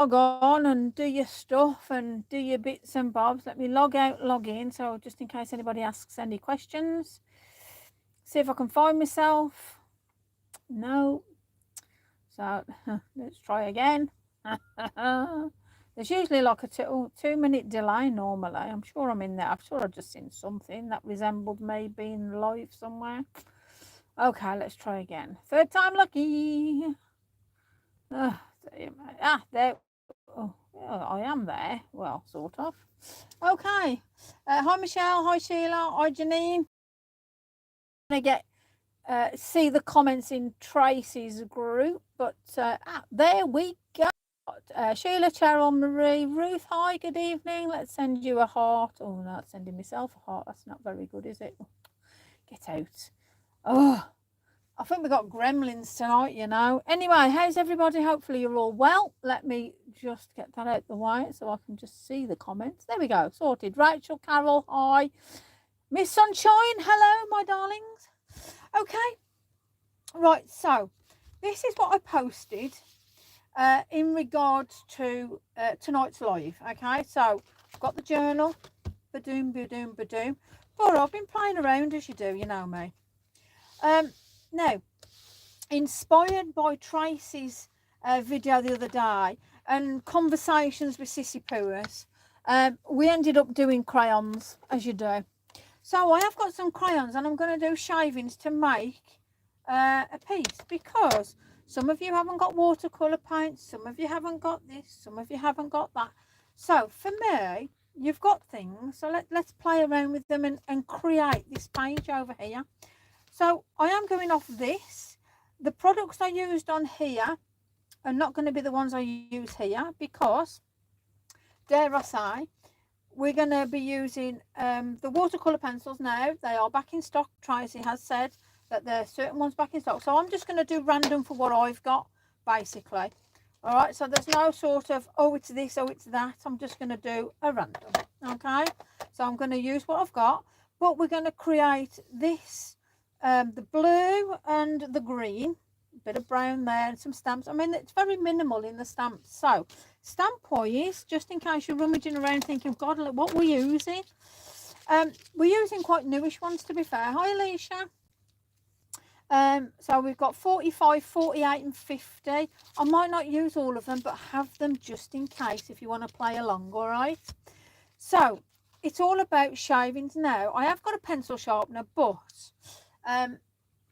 log on and do your stuff and do your bits and bobs. Let me log out, log in. So just in case anybody asks any questions, see if I can find myself. No. So let's try again. There's usually like a 2 minute delay normally. I'm sure I'm in there. I'm sure I've just seen something that resembled me being live somewhere. Okay, let's try again. Third time lucky. There. Oh, yeah, I am there. Well, sort of. Okay. Hi, Michelle. Hi, Sheila. Hi, Janine. I get see the comments in Tracy's group, but there we go. Sheila, Cheryl, Marie, Ruth. Hi, good evening. Let's send you a heart. Oh, no, it's sending myself a heart. That's not very good, is it? Get out. Oh, I think we've got gremlins tonight, you know. Anyway, how's everybody? Hopefully you're all well. Let me just get that out the way so I can just see the comments. There we go. Sorted. Rachel, Carol, hi. Miss Sunshine, hello, my darlings. Okay. Right, so this is what I posted in regards to tonight's live. Okay, so I've got the journal. Ba-doom, ba-doom, ba-doom. But I've been playing around, as you do, you know me. Now, inspired by Tracy's video the other day and conversations with Sissy Pooers, we ended up doing crayons, as you do. So I have got some crayons and I'm going to do shavings to make a piece, because some of you haven't got watercolour paint, some of you haven't got this, some of you haven't got that. So for me, you've got things, so let's play around with them and create this page over here. So I am going off this. The products I used on here are not going to be the ones I use here, because, dare I say, we're going to be using the watercolour pencils now. They are back in stock. Tracy has said that there are certain ones back in stock. So I'm just going to do random for what I've got, basically. All right, so there's no sort of, oh, it's this, oh, it's that. I'm just going to do a random, okay? So I'm going to use what I've got, but we're going to create this, the blue and the green, a bit of brown there and some stamps. I mean, it's very minimal in the stamps. So stamp-wise, just in case you're rummaging around thinking, God, look, what we're using. We're using quite newish ones, to be fair. Hi, Alicia. So we've got 45, 48 and 50. I might not use all of them, but have them just in case if you want to play along, all right? So it's all about shavings now. I have got a pencil sharpener, but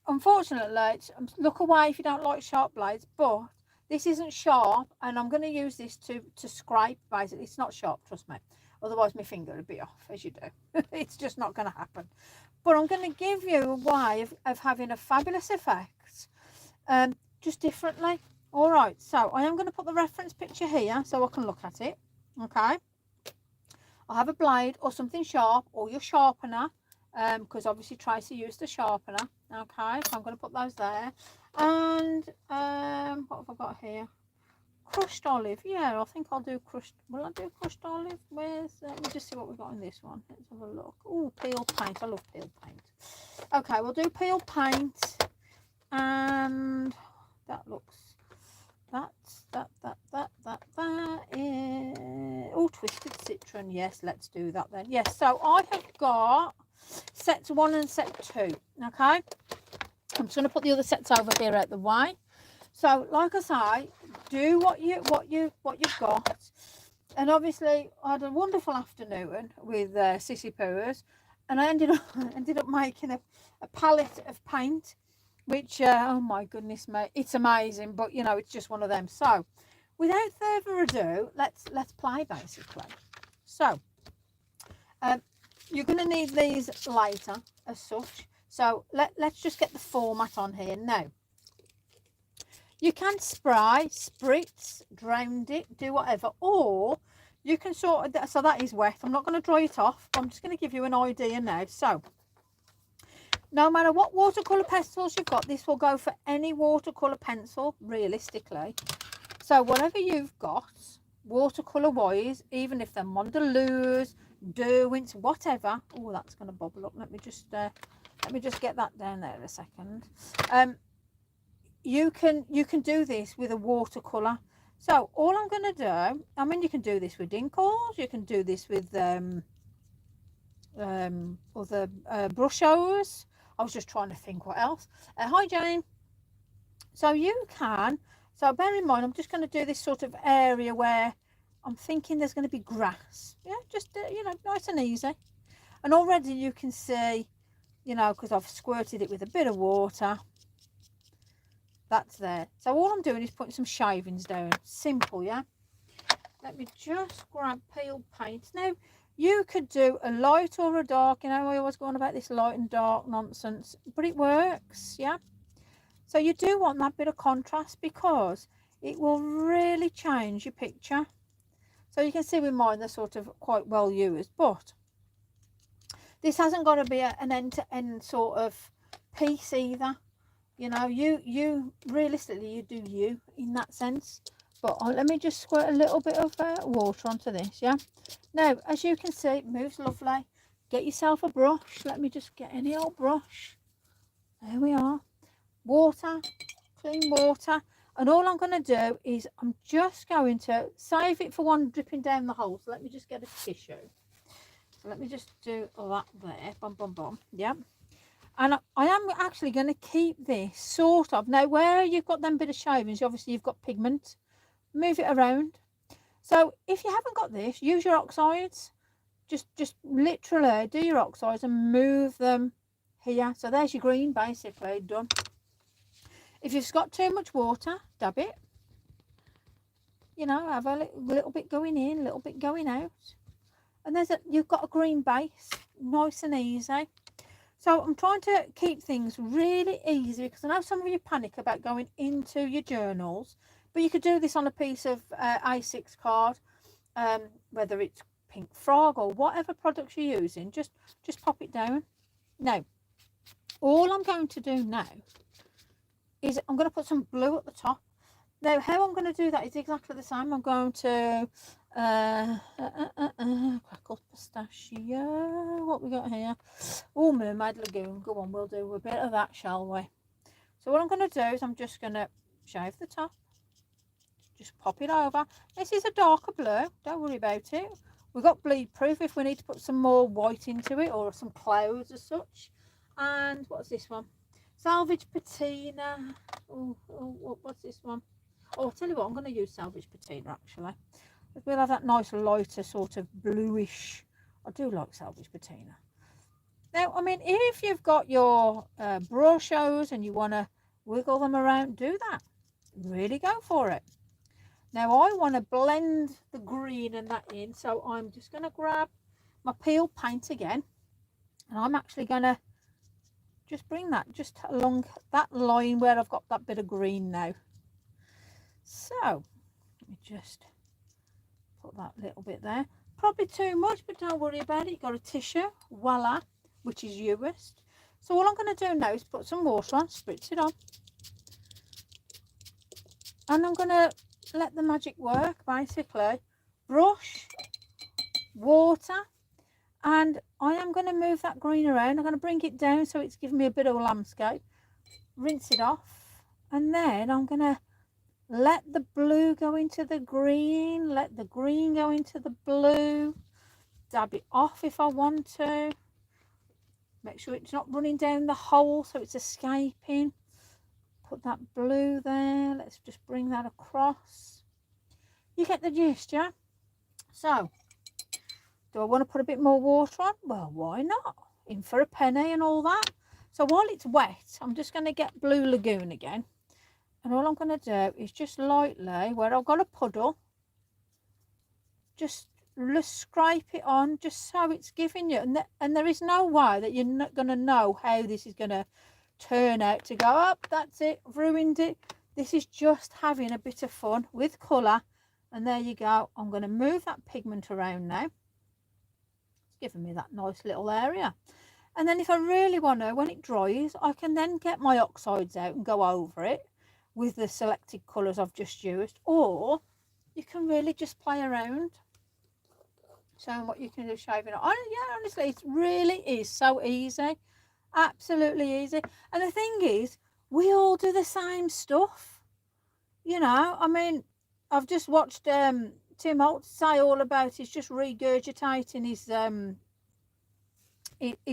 unfortunately, look away if you don't like sharp blades, but this isn't sharp, and I'm going to use this to scrape, basically. It's not sharp, trust me. Otherwise, my finger would be off, as you do. It's just not going to happen. But I'm going to give you a way of having a fabulous effect, just differently. All right, so I am going to put the reference picture here so I can look at it. Okay. I'll have a blade or something sharp, or your sharpener, because obviously Tracy used a sharpener. Okay, so I'm going to put those there. And what have I got here? Crushed olive. Yeah, I think I'll do crushed. Will I do crushed olive? Let me just see what we've got in this one. Let's have a look. Oh, peel paint. I love peel paint. Okay, we'll do peel paint. And that looks, that is, oh, twisted citron. Yes, let's do that then. Yes, so I have got sets 1 and set 2. Okay, I'm just going to put the other sets over here out the way. So, like I say, do what you've got. And obviously, I had a wonderful afternoon with Sissy Pooers, and I ended up making a palette of paint, which oh my goodness me, it's amazing. But you know, it's just one of them. So, without further ado, let's play basically. So, you're going to need these later as such. So let's just get the format on here now. You can spray, spritz, drown it, do whatever, or you can sort of, so that is wet. I'm not going to dry it off, but I'm just going to give you an idea now. So, no matter what watercolour pencils you've got, this will go for any watercolour pencil, realistically. So, whatever you've got, watercolour-wise, even if they're Mondelez, Derwents, whatever. Oh, that's going to bubble up. Let me just get that down there a second. You can do this with a watercolour. So all I'm going to do, I mean, you can do this with dinkles, you can do this with other brush hose. I was just trying to think what else. Hi Jane. So you can, so bear in mind, I'm just going to do this sort of area where I'm thinking there's going to be grass. Yeah, just, you know, nice and easy. And already you can see, you know, because I've squirted it with a bit of water. That's there. So all I'm doing is putting some shavings down. Simple, yeah? Let me just grab peeled paint. Now, you could do a light or a dark. You know, I always go on about this light and dark nonsense. But it works, yeah? So you do want that bit of contrast because it will really change your picture. So you can see with mine, they're sort of quite well used. But this hasn't got to be an end-to-end sort of piece either. You know, you realistically, you do you in that sense. But let me just squirt a little bit of water onto this, yeah? Now, as you can see, it moves lovely. Get yourself a brush. Let me just get any old brush. There we are. Water, clean water. And all I'm going to do is I'm just going to save it for one dripping down the hole. So let me just get a tissue. So let me just do that there. Bum, bum, bum. Yeah. And I am actually going to keep this sort of. Now, where you've got them bit of shavings, obviously you've got pigment. Move it around. So if you haven't got this, use your oxides. Just literally do your oxides and move them here. So there's your green, basically, done. If you've got too much water, dab it. You know, have a little bit going in, a little bit going out. And you've got a green base, nice and easy. So I'm trying to keep things really easy because I know some of you panic about going into your journals, but you could do this on a piece of A6 card, whether it's Pink Frog or whatever products you're using, just pop it down. Now, all I'm going to do now is I'm going to put some blue at the top. Now, how I'm going to do that is exactly the same. I'm going to crackle pistachio. What we got here? Oh, Mermaid Lagoon. Go on, we'll do a bit of that, shall we? So what I'm going to do is I'm just going to shave the top. Just pop it over. This is a darker blue. Don't worry about it. We've got bleed proof if we need to put some more white into it or some clouds as such. And what's this one? Salvage patina. Oh, what's this one? Oh, I'll tell you what, I'm going to use salvage patina actually. We'll have that nice lighter sort of bluish. I do like salvage patina. Now, I mean, if you've got your brush hose and you want to wiggle them around, do that. Really go for it. Now, I want to blend the green and that in, so I'm just going to grab my peel paint again. And I'm actually going to just bring that just along that line where I've got that bit of green now. So, let me just put that little bit there. Probably too much, but don't worry about it. You've got a tissue, voila, which is used. So all I'm going to do now is put some water on, spritz it on. And I'm going to let the magic work, basically. Brush, water, and I am going to move that green around. I'm going to bring it down so it's giving me a bit of a landscape. Rinse it off, and then I'm going to let the blue go into the green, let the green go into the blue, dab it off if I want to. Make sure it's not running down the hole so it's escaping. Put that blue there. Let's just bring that across. You get the gist, yeah? So, do I want to put a bit more water on? Well, why not? In for a penny and all that. So while it's wet, I'm just going to get Blue Lagoon again. And all I'm going to do is just lightly, where I've got a puddle, just scrape it on, just so it's giving you, and there is no way that you're not going to know how this is going to turn out to go up. That's it, I've ruined it. This is just having a bit of fun with colour. And there you go. I'm going to move that pigment around now. It's giving me that nice little area. And then if I really want to, when it dries, I can then get my oxides out and go over it with the selected colours I've just used. Or you can really just play around, showing what you can do shaving it. Yeah, honestly, it really is so easy. Absolutely easy. And the thing is, we all do the same stuff. You know, I mean, I've just watched Tim Holt say all about he's just regurgitating his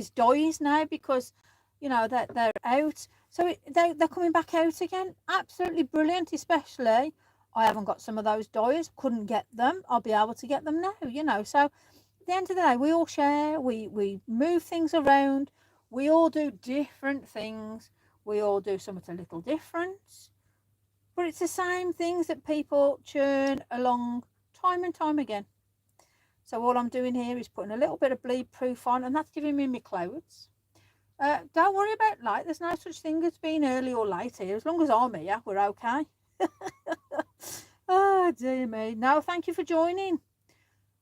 dies now because you know that they're out. So they're coming back out again. Absolutely brilliant. Especially I haven't got some of those dies. Couldn't get them. I'll be able to get them now. You know. So at the end of the day, we all share. We move things around. We all do different things. We all do something a little different. But it's the same things that people churn along time and time again. So all I'm doing here is putting a little bit of bleed proof on, and that's giving me my clothes. Don't worry about light. There's no such thing as being early or late here. As long as I'm here, we're okay. Oh, dear me. No, thank you for joining.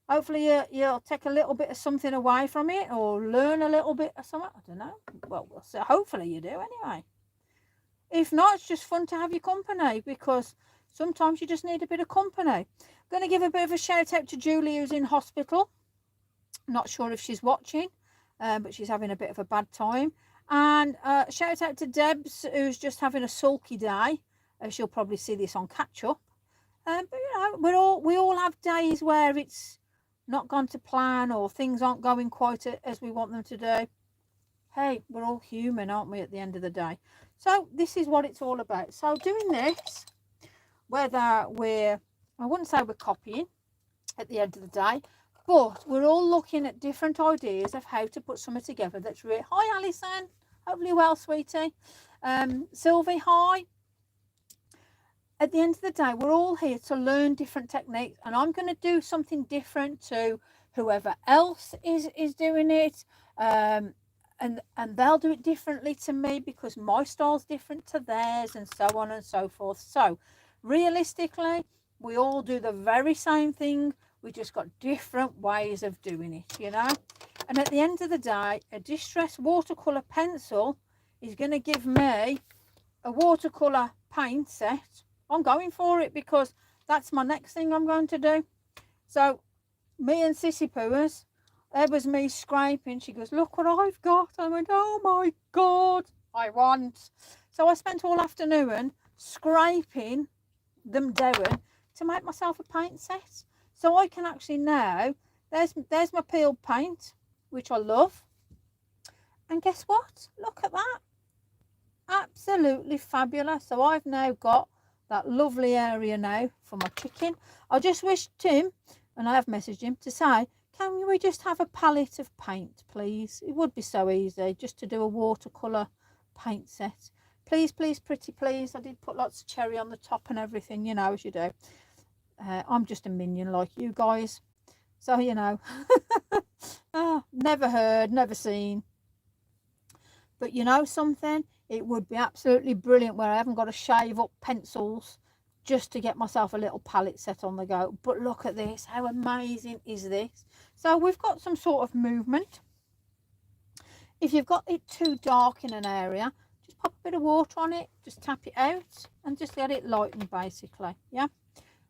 Hopefully you'll take a little bit of something away from it or learn a little bit of something. I don't know. Well, we'll see. Hopefully you do anyway. If not, it's just fun to have your company because sometimes you just need a bit of company. I'm going to give a bit of a shout out to Julie who's in hospital. Not sure if she's watching, but she's having a bit of a bad time. And shout out to Debs who's just having a sulky day. She'll probably see this on catch up. But you know, we all have days where it's not gone to plan or things aren't going quite as we want them to do. Hey, we're all human, aren't we, at the end of the day? So this is what it's all about. So doing this, whether I wouldn't say we're copying at the end of the day, but we're all looking at different ideas of how to put something together that's real. Hi, Alison. Hopefully well, sweetie. Sylvie, hi. At the end of the day, we're all here to learn different techniques, and I'm going to do something different to whoever else is doing it. And they'll do it differently to me because my style's different to theirs and so on and so forth. So realistically, we all do the very same thing. We just got different ways of doing it, you know. And at the end of the day, a distress watercolour pencil is going to give me a watercolour paint set. I'm going for it because that's my next thing I'm going to do. So me and Sissy Pooers, there was me scraping. She goes, look what I've got. I went, oh my God, I want. So I spent all afternoon scraping them down to make myself a paint set. So I can actually now, there's my peeled paint, which I love. And guess what? Look at that. Absolutely fabulous. So I've now got that lovely area now for my chicken. I just wish Tim, and I have messaged him to say, can we just have a palette of paint, please? It would be so easy just to do a watercolour paint set. Please, please, pretty please. I did put lots of cherry on the top and everything, you know, as you do. I'm just a minion like you guys. So, you know, never heard, never seen. But you know something? It would be absolutely brilliant where I haven't got to shave up pencils just to get myself a little palette set on the go. But look at this. How amazing is this? So we've got some sort of movement. If you've got it too dark in an area, just pop a bit of water on it, just tap it out and just let it lighten basically. Yeah,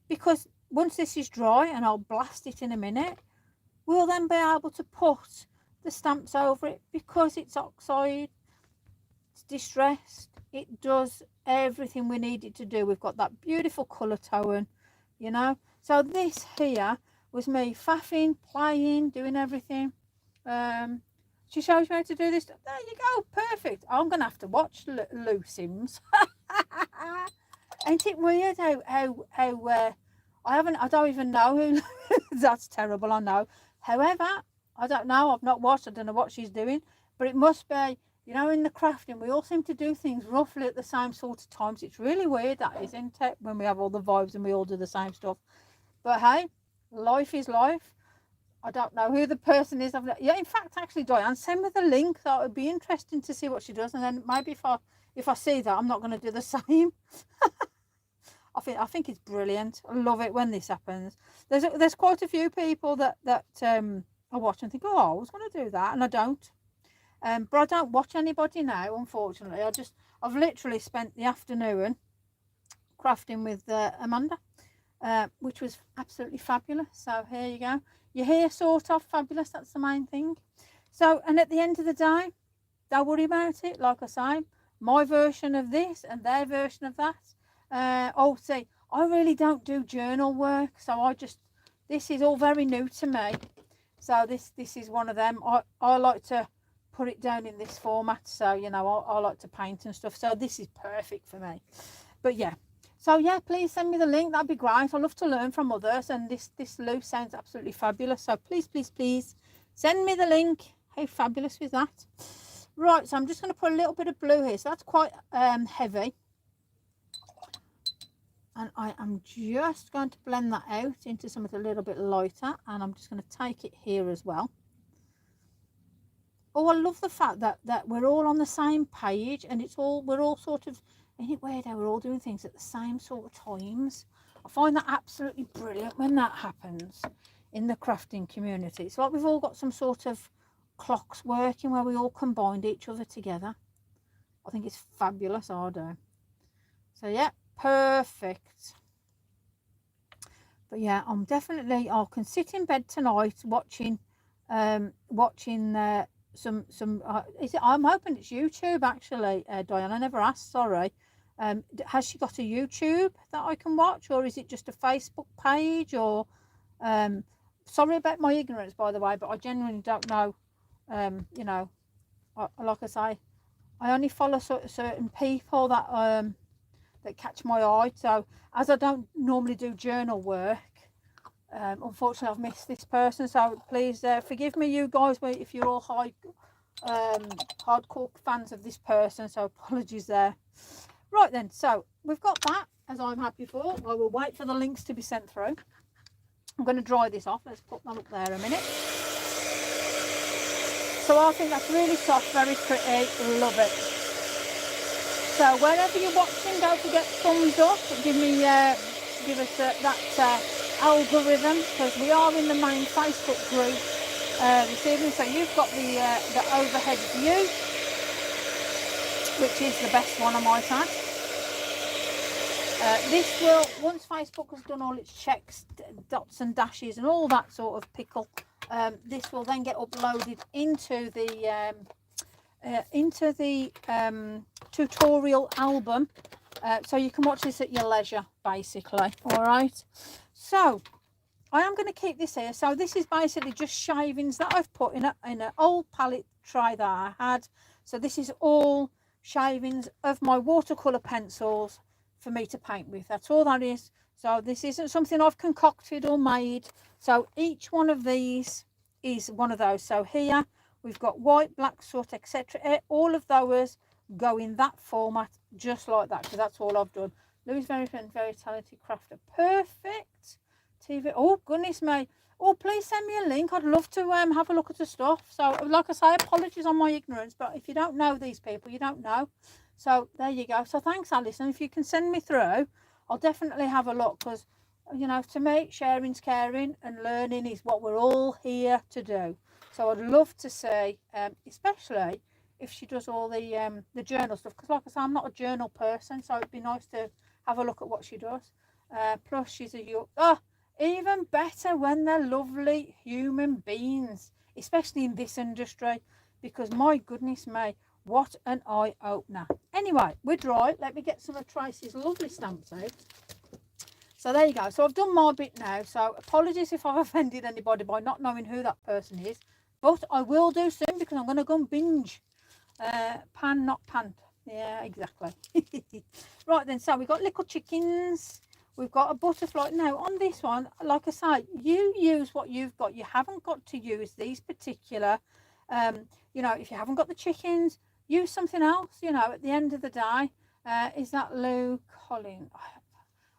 because once this is dry, and I'll blast it in a minute, we'll then be able to put the stamps over it because it's oxide, it's distressed, it does everything we need it to do. We've got that beautiful colour tone, you know. So this here was me faffing, playing, doing everything. She shows me how to do this. There you go, perfect. I'm gonna have to watch Lou Sims. Ain't it weird how I don't even know who that's terrible, I know. However, I don't know, I've not watched, I don't know what she's doing, but it must be, you know, in the crafting, we all seem to do things roughly at the same sort of times. It's really weird, that is, isn't it? When we have all the vibes and we all do the same stuff. But hey, life is life. I don't know who the person is. Yeah, in fact, actually, Diane, send me the link. That would be interesting to see what she does. And then maybe if I see that, I'm not going to do the same. I think it's brilliant. I love it when this happens. There's quite a few people that I watch and think, oh, I was going to do that, and I don't. But I don't watch anybody now, unfortunately. I've literally spent the afternoon crafting with Amanda, which was absolutely fabulous. So here you go. You're here, sort of fabulous. That's the main thing. So, and at the end of the day, don't worry about it. Like I say, my version of this and their version of that. Oh, see, I really don't do journal work, so this is all very new to me. So this is one of them. I like to put it down in this format, so you know, I like to paint and stuff, so this is perfect for me. But yeah, so yeah, please send me the link, that'd be great. I love to learn from others, and this loose sounds absolutely fabulous, so please send me the link. How fabulous was that? Right, so I'm just going to put a little bit of blue here, so that's quite heavy, and I am just going to blend that out into something a little bit lighter, and I'm just going to take it here as well. Oh, I love the fact that we're all on the same page, and we're all sort of, isn't it weird how we're all doing things at the same sort of times? I find that absolutely brilliant when that happens in the crafting community. It's like we've all got some sort of clocks working where we all combined each other together. I think it's fabulous, I do. So yeah, perfect. But yeah, I can sit in bed tonight watching some I'm hoping it's YouTube actually. Diane, I never asked, sorry. Has she got a YouTube that I can watch, or is it just a Facebook page? Or sorry about my ignorance, by the way, but I genuinely don't know. You know, like I say, I only follow certain people that catch my eye. So as I don't normally do journal work, unfortunately I've missed this person, so please forgive me, you guys, if you're all hardcore fans of this person, so apologies there. Right then, so we've got that, as I'm happy for. I will wait for the links to be sent through. I'm going to dry this off. Let's put that up there a minute. So I think that's really soft, very pretty, love it. So wherever you're watching, don't forget thumbs up, give us that algorithm, because we are in the main Facebook group this evening. So you've got the overhead view, which is the best one, I might add. This will, once Facebook has done all its checks, dots and dashes and all that sort of pickle, this will then get uploaded into the tutorial album, so you can watch this at your leisure, basically. All right, so I am going to keep this here. So this is basically just shavings that I've put in an old palette tray that I had. So this is all shavings of my watercolor pencils for me to paint with. That's all that is. So this isn't something I've concocted or made. So each one of these is one of those. So here we've got white, black, soot, etc. All of those go in that format, just like that, because that's all I've done. Louis, very talented crafter. Perfect. TV. Oh, goodness me. Oh, please send me a link. I'd love to have a look at the stuff. So, like I say, apologies on my ignorance, but if you don't know these people, you don't know. So, there you go. So, thanks, Alison. If you can send me through, I'll definitely have a look, because, you know, to me, sharing's caring, and learning is what we're all here to do. So, I'd love to see, especially if she does all the journal stuff, because, like I say, I'm not a journal person, so it'd be nice to have a look at what she does. Plus, she's even better when they're lovely human beings, especially in this industry, because my goodness me, what an eye-opener. Anyway, we're dry. Let me get some of Tracy's lovely stamps out. So there you go. So I've done my bit now. So apologies if I've offended anybody by not knowing who that person is, but I will do soon, because I'm going to go and binge. Pan, not pant. Yeah, exactly. Right then, so we've got little chickens. We've got a butterfly. Now, on this one, like I say, you use what you've got. You haven't got to use these particular, you know, if you haven't got the chickens, use something else, you know, at the end of the day. Is that Lou Collin?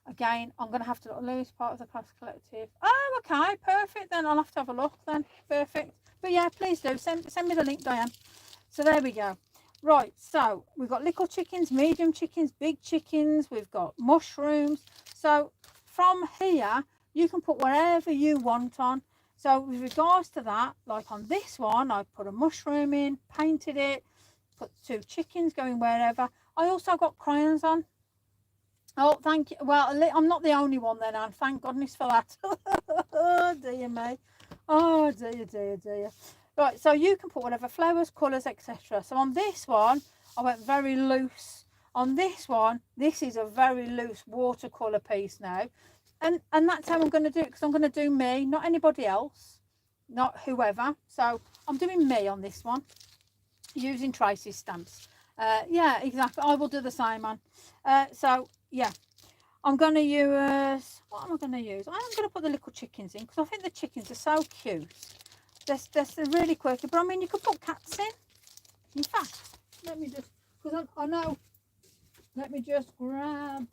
Again, I'm going to have to look. Lou's part of the Class Collective. Oh, okay, perfect. Then I'll have to have a look then. Perfect. But yeah, please do. Send me the link, Diane. So there we go. Right, so we've got little chickens, medium chickens, big chickens. We've got mushrooms. So from here, you can put whatever you want on. So with regards to that, like on this one, I put a mushroom in, painted it, put 2 chickens going wherever. I also got crayons on. Oh, thank you. Well, I'm not the only one then, Anne. Thank goodness for that. Oh, dear me. Oh, dear. Right, so you can put whatever flowers, colours, etc. So on this one, I went very loose. On this one, this is a very loose watercolour piece now. And that's how I'm going to do it, because I'm going to do me, not anybody else, not whoever. So I'm doing me on this one, using Tracy's stamps. Yeah, exactly. I will do the same on. So, yeah. I'm going to use, what am I going to use? I am going to put the little chickens in, because I think the chickens are so cute. They're really quirky, but I mean, you could put cats in. In fact, let me just, because I know, let me just grab,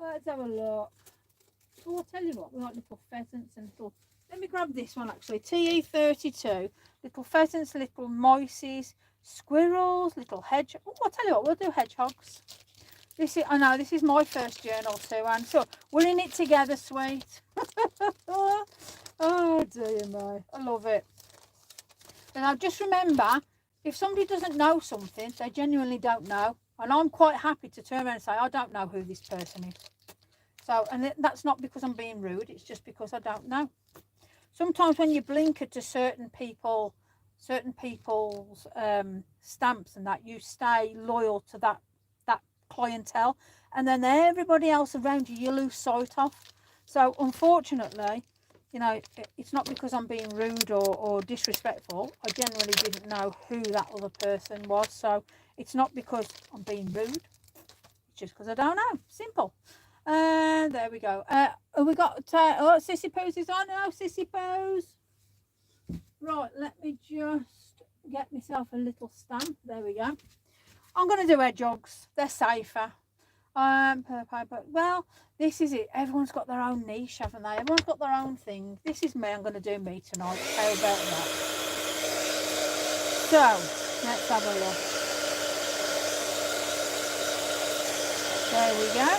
let's have a look. Oh, I'll tell you what, we like little pheasants and little, let me grab this one actually, TE32, little pheasants, little mices, squirrels, little hedge, oh, I'll tell you what, we'll do hedgehogs. This is, I know, this is my first journal too, and so we're in it together, sweet. Oh dear me, I love it. And now just remember, if somebody doesn't know something, they genuinely don't know, and I'm quite happy to turn around and say, I don't know who this person is. So, and that's not because I'm being rude, it's just because I don't know. Sometimes when you blinker to certain people's stamps and that, you stay loyal to that clientele, and then everybody else around you lose sight of. So unfortunately, you know, it's not because I'm being rude or disrespectful. I generally didn't know who that other person was, so it's not because I'm being rude, it's just because I don't know. Simple. There we go. We got oh, Sissy Pose is on. Oh, Sissy Pose. Right, let me just get myself a little stamp. There we go. I'm going to do hedgehogs. They're safer. But well, this is it. Everyone's got their own niche, haven't they? Everyone's got their own thing. This is me. I'm going to do me tonight. How about that? So, let's have a look. There we go.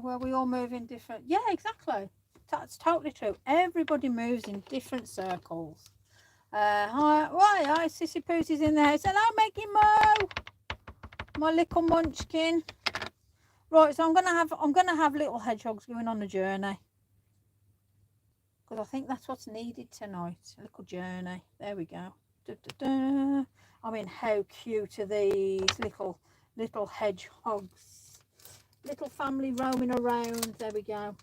Well, we all move in different... Yeah, exactly. That's totally true. Everybody moves in different circles. Hi, Sissy Poosie's in there. Hello, Maggie Mo, my little munchkin. Right, so I'm gonna have little hedgehogs going on a journey, because I think that's what's needed tonight. A little journey. There we go. Da, da, da. I mean, how cute are these little hedgehogs? Little family roaming around. There we go.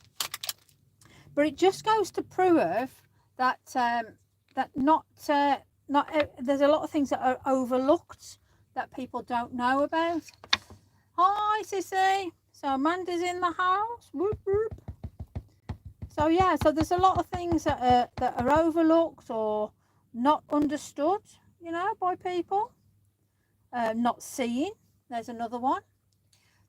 But it just goes to prove that that not there's a lot of things that are overlooked that people don't know about. Hi, Sissy. So Amanda's in the house. Whoop, whoop. So yeah, so there's a lot of things that are overlooked or not understood, you know, by people. Not seeing. There's another one.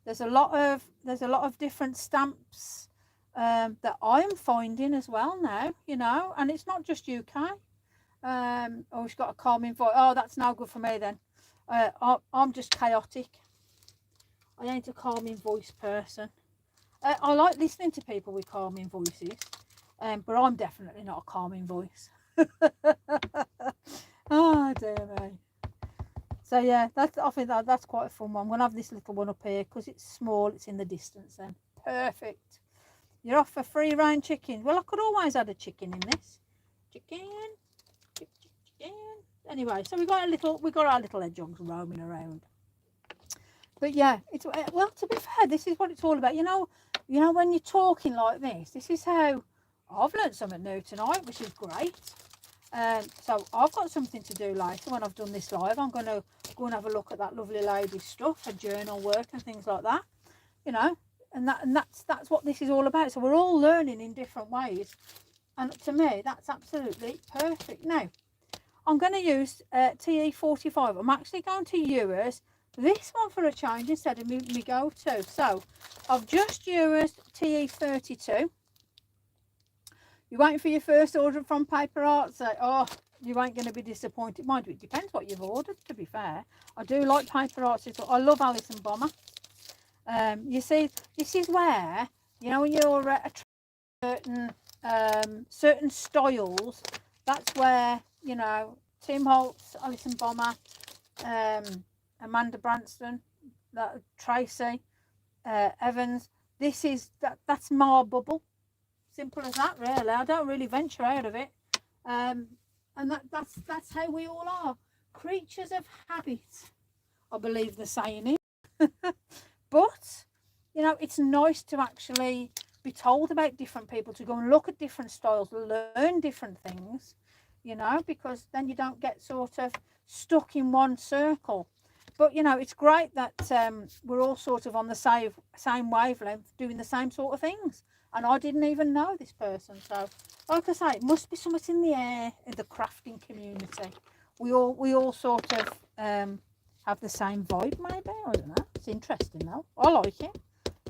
There's a lot of different stamps that I'm finding as well now, you know, and it's not just UK. Oh, she's got a calming voice. Oh, that's no good for me then. I'm just chaotic. I ain't a calming voice person. I like listening to people with calming voices, but I'm definitely not a calming voice. Oh dear me. So yeah, I think that's quite a fun one. I'm gonna have this little one up here because it's small. It's in the distance then. Perfect. You're off for free range chicken. Well, I could always add a chicken in this. Chicken. Anyway, so we got our little hedgehogs roaming around. But yeah, it's, well, to be fair, this is what it's all about. You know when you're talking like this is how I've learned something new tonight, which is great. So I've got something to do later when I've done this live. I'm going to go and have a look at that lovely lady's stuff, her journal work and things like that. You know, and that's what this is all about. So we're all learning in different ways, and to me, that's absolutely perfect. Now, I'm going to use TE45. I'm actually going to use this one for a change instead of me go-to. So I've just used TE32. You're waiting for your first order from Paper Art. So, oh, you ain't going to be disappointed. Mind you, it depends what you've ordered, to be fair. I do like Paper Arts. I love Alison Bomber. You see, this is where, you know, when you're at certain styles, that's where, you know, Tim Holtz, Alison Bomber, Amanda Branston, Tracy Evans, that's my bubble. Simple as that, really. I don't really venture out of it, and that's how we all are, creatures of habit. I believe the saying is. But, you know, it's nice to actually be told about different people, to go and look at different styles, learn different things, you know, because then you don't get sort of stuck in one circle. But, you know, it's great that we're all sort of on the same wavelength, doing the same sort of things. And I didn't even know this person. So, like I say, it must be something in the air in the crafting community. We all sort of have the same vibe, maybe. I don't know. It's interesting, though. I like it.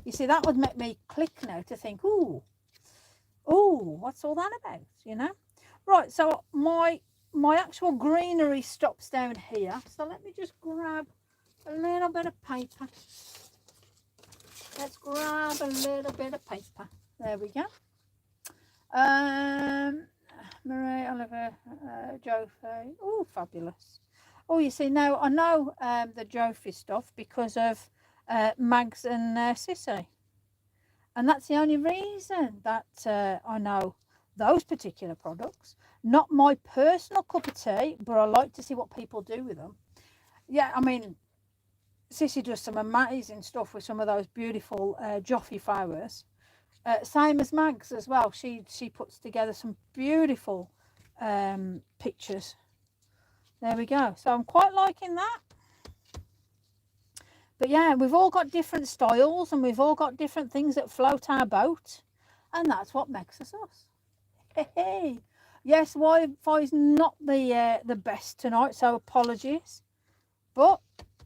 You see, that would make me click now to think, ooh, what's all that about, you know? Right, so my actual greenery stops down here. So let me just grab a little bit of paper. Let's grab a little bit of paper. There we go. Marie, Oliver, Jofi. Oh, fabulous. Oh, you see, now I know the Jofi stuff because of Mags and Sissy. And that's the only reason that I know those particular products. Not my personal cup of tea, but I like to see what people do with them. Yeah, I mean, Sissy does some amazing stuff with some of those beautiful Joffy flowers. Same as Mags as well. She puts together some beautiful pictures. There we go. So I'm quite liking that. But yeah, we've all got different styles and we've all got different things that float our boat. And that's what makes us us. Hey. Yes, Wi-Fi's not the best tonight, so apologies. But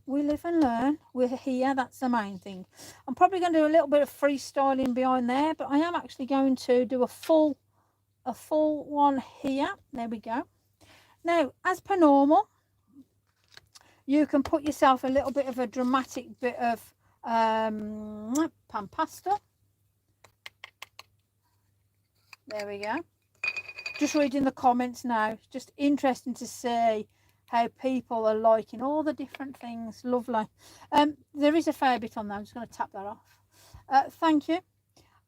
we live and learn. We're here. That's the main thing. I'm probably going to do a little bit of freestyling behind there, but I am actually going to do a full one here. There we go. Now, as per normal, you can put yourself a little bit of a dramatic bit of pan pastel. There we go. Just reading the comments now. It's just interesting to see how people are liking all the different things. Lovely. There is a fair bit on there. I'm just going to tap that off. Thank you.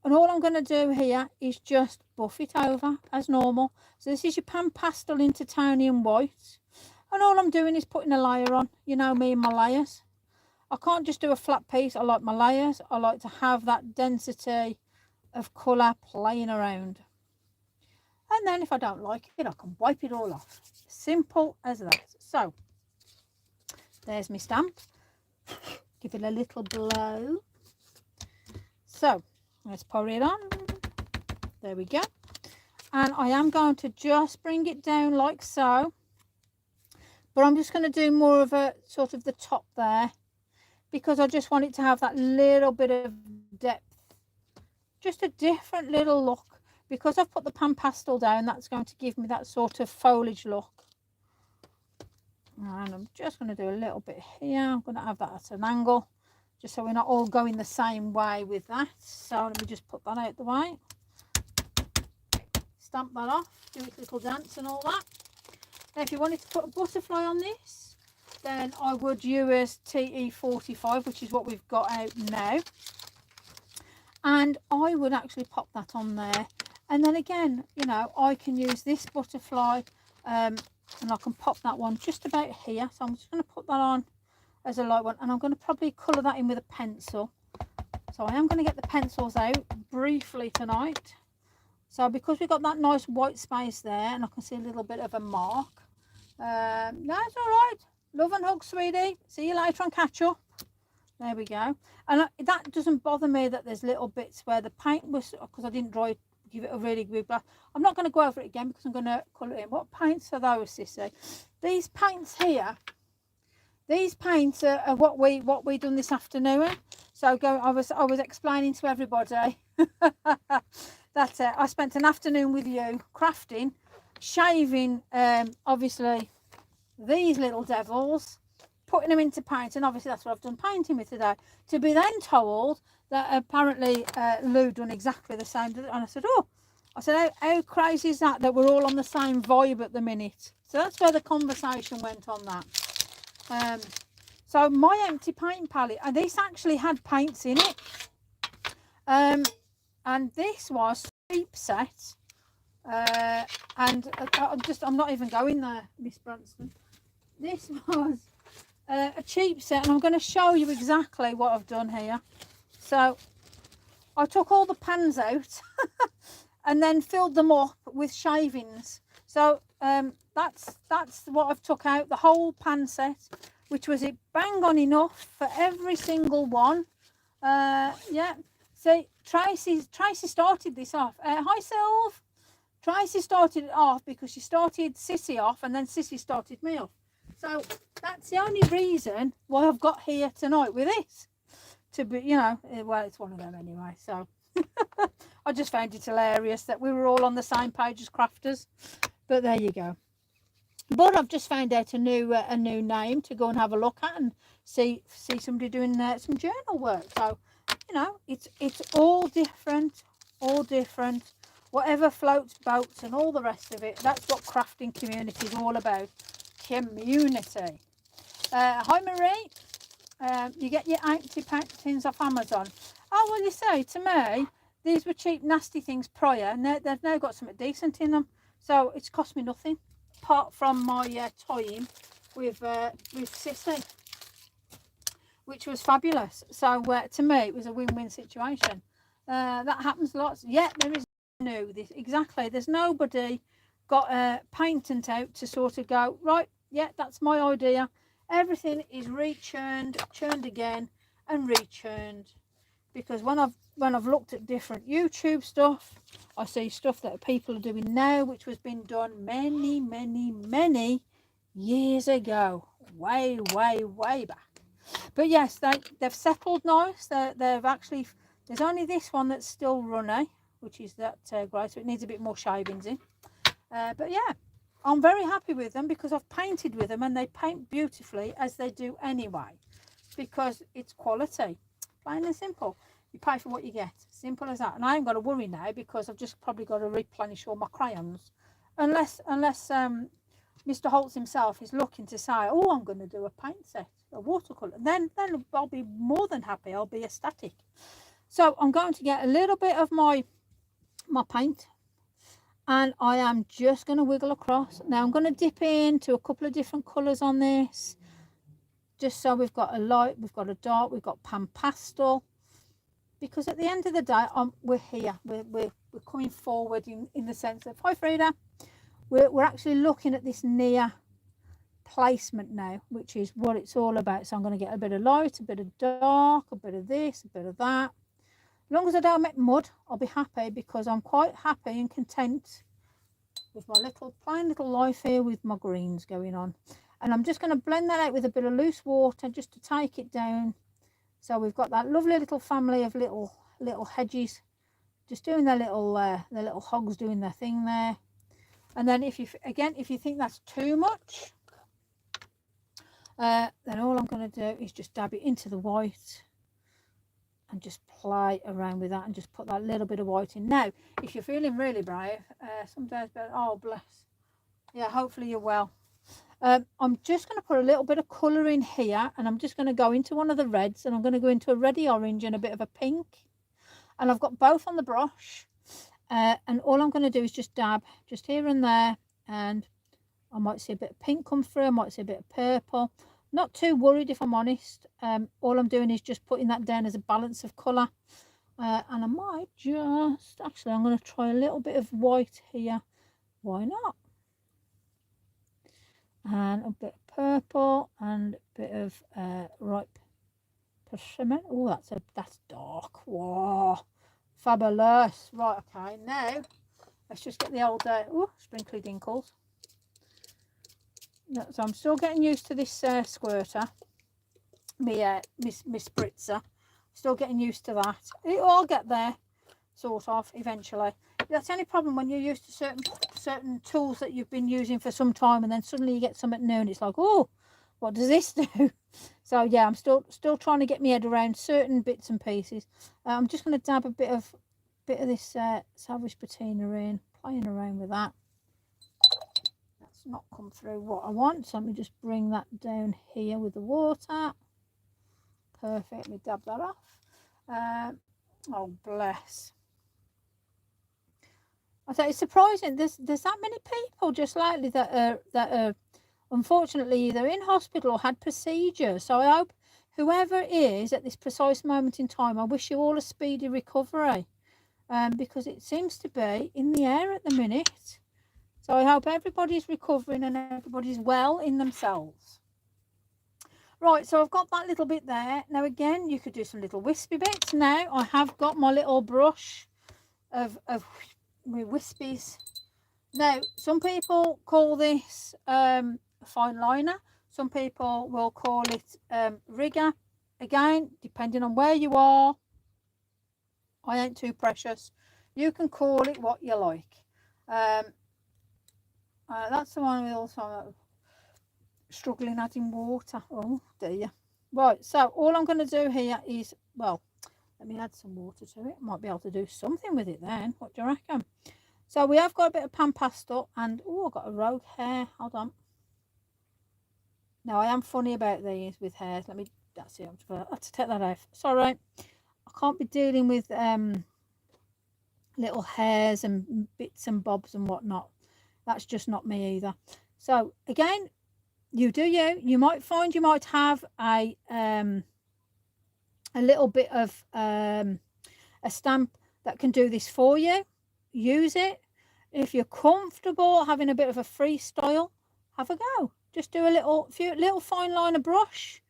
And all I'm going to do here is just buff it over as normal. So this is your pan pastel into titanium white. And all I'm doing is putting a layer on. You know me and my layers. I can't just do a flat piece. I like my layers. I like to have that density of colour playing around. And then if I don't like it, I can wipe it all off. Simple as that. So, there's my stamp. Give it a little blow. So, let's pour it on. There we go. And I am going to just bring it down like so. But I'm just going to do more of a sort of the top there. Because I just want it to have that little bit of depth. Just a different little look. Because I've put the pan pastel down, that's going to give me that sort of foliage look. And I'm just going to do a little bit here. I'm going to have that at an angle, just so we're not all going the same way with that. So let me just put that out the way. Stamp that off, do its little dance and all that. Now, if you wanted to put a butterfly on this, then I would use TE45, which is what we've got out now. And I would actually pop that on there. And then again, you know, I can use this butterfly and I can pop that one just about here. So I'm just going to put that on as a light one. And I'm going to probably colour that in with a pencil. So I am going to get the pencils out briefly tonight. So because we've got that nice white space there and I can see a little bit of a mark. That's all right. Love and hug, sweetie. See you later on catch up. There we go. And that doesn't bother me that there's little bits where the paint was, because I didn't dry it, give it a really good black. I'm not going to go over it again because I'm going to colour it in. What paints are those, Sissy? These paints here, these paints are what we done this afternoon. So I was explaining to everybody that I spent an afternoon with you crafting, shaving obviously these little devils, putting them into paint, and obviously that's what I've done painting with today, to be then told that apparently Lou done exactly the same. And I said, how crazy is that we're all on the same vibe at the minute? So that's where the conversation went on that. So my empty paint palette, and this actually had paints in it, and this was cheap set, and I'm not even going there, Miss Branston. This was a cheap set, and I'm going to show you exactly what I've done here. So I took all the pans out and then filled them up with shavings. So that's what I've took out, the whole pan set, which was it bang on enough for every single one. Yeah, see, Tracy started this off. Hi Sylv. Tracy started it off because she started Sissy off, and then Sissy started me off. So that's the only reason why I've got here tonight with this. To be, you know, well, it's one of them anyway. So I just found it hilarious that we were all on the same page as crafters. But there you go. But I've just found out a new name to go and have a look at and see somebody doing some journal work. So, you know, it's all different, whatever floats boats and all the rest of it. That's what crafting community is all about. Community. Hi Marie. You get your empty pack tins off Amazon. Oh, well, you say to me, these were cheap nasty things prior, and they've now got something decent in them. So it's cost me nothing apart from my time with Sissy, which was fabulous. So to me it was a win-win situation. That happens lots. Yeah, there is no this exactly. There's nobody got a patent out to sort of go, right, yeah, that's my idea. Everything is rechurned, churned again and rechurned. Because when I've looked at different YouTube stuff, I see stuff that people are doing now, which was been done many years ago, way back. But yes, they've settled nice. They've actually, there's only this one that's still running, which is that grey, so it needs a bit more shavings in. But yeah, I'm very happy with them because I've painted with them and they paint beautifully, as they do anyway, because it's quality. Plain and simple. You pay for what you get. Simple as that. And I ain't got to worry now because I've just probably got to replenish all my crayons. Unless Mr. Holtz himself is looking to say, oh, I'm going to do a paint set, a watercolour. Then I'll be more than happy. I'll be ecstatic. So I'm going to get a little bit of my paint. And I am just going to wiggle across. Now I'm going to dip into a couple of different colours on this. Just so we've got a light, we've got a dark, we've got pan pastel. Because at the end of the day, we're here. We're coming forward in the sense of, hi Frida, we're actually looking at this near placement now, which is what it's all about. So I'm going to get a bit of light, a bit of dark, a bit of this, a bit of that. As long as I don't make mud, I'll be happy, because I'm quite happy and content with my plain little life here with my greens going on. And I'm just going to blend that out with a bit of loose water just to take it down. So we've got that lovely little family of little hedges, just doing their little hogs doing their thing there. And then if you think that's too much, then all I'm going to do is just dab it into the white and just play around with that and just put that little bit of white in. Now, if you're feeling really brave, some days, oh bless, yeah, hopefully you're well. I'm just going to put a little bit of colour in here, and I'm just going to go into one of the reds, and I'm going to go into a reddy orange and a bit of a pink, and I've got both on the brush, and all I'm going to do is just dab just here and there, and I might see a bit of pink come through, I might see a bit of purple. Not too worried, if I'm honest. All I'm doing is just putting that down as a balance of colour, and I might just, actually I'm going to try a little bit of white here, why not? And a bit of purple and a bit of ripe persimmon. Oh, that's dark. Whoa, fabulous. Right, okay, now let's just get the old sprinkly dinkles. So I'm still getting used to this squirter, my spritzer. Still getting used to that. I'll get there, sort of, eventually. That's the only problem when you're used to certain tools that you've been using for some time, and then suddenly you get something new and it's like, oh, what does this do? So yeah, I'm still trying to get my head around certain bits and pieces. I'm just going to dab a bit of this Salvage Patina in, playing around with that. That's not come through what I want, so let me just bring that down here with the water. Perfect. Let me dab that off. Oh bless. I say it's surprising. There's that many people just lately that are unfortunately either in hospital or had procedures. So I hope whoever is at this precise moment in time, I wish you all a speedy recovery, because it seems to be in the air at the minute. So I hope everybody's recovering and everybody's well in themselves. Right, so I've got that little bit there. Now again, you could do some little wispy bits. Now I have got my little brush of my wispies. Now, some people call this fine liner. Some people will call it rigger. Again, depending on where you are, I ain't too precious. You can call it what you like. That's the one with also struggling adding water. Oh dear. Right, so all I'm going to do here is, well, let me add some water to it. Might be able to do something with it then. What do you reckon? So we have got a bit of pan pastel and, oh, I've got a rogue hair. Hold on. Now, I am funny about these with hairs. That's it. I'm just going to have to take that off. Sorry. I can't be dealing with little hairs and bits and bobs and whatnot. That's just not me either. So, again, you do you. You might find you might have a little bit of a stamp that can do this for you. Use it. If you're comfortable having a bit of a freestyle, have a go. Just do a little fine liner brush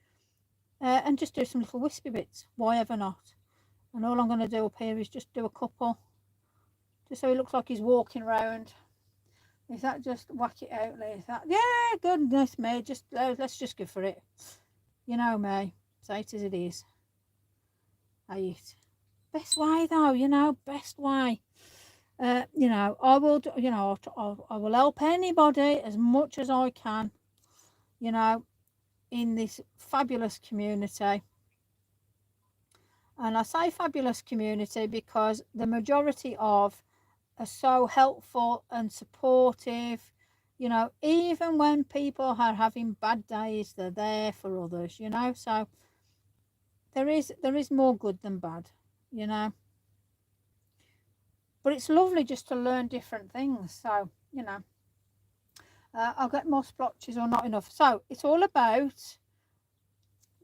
and just do some little wispy bits. Why ever not? And all I'm going to do up here is just do a couple, just so it looks like he's walking around. Is that just whack it out like that? Yeah, goodness me. Just let's just go for it. You know me. Say it as it is. Best way though, best way. I will, I will help anybody as much as I can, in this fabulous community. And I say fabulous community because the majority of are so helpful and supportive. Even when people are having bad days, they're there for others, so there is more good than bad, but it's lovely just to learn different things. So I'll get more splotches or not enough. So it's all about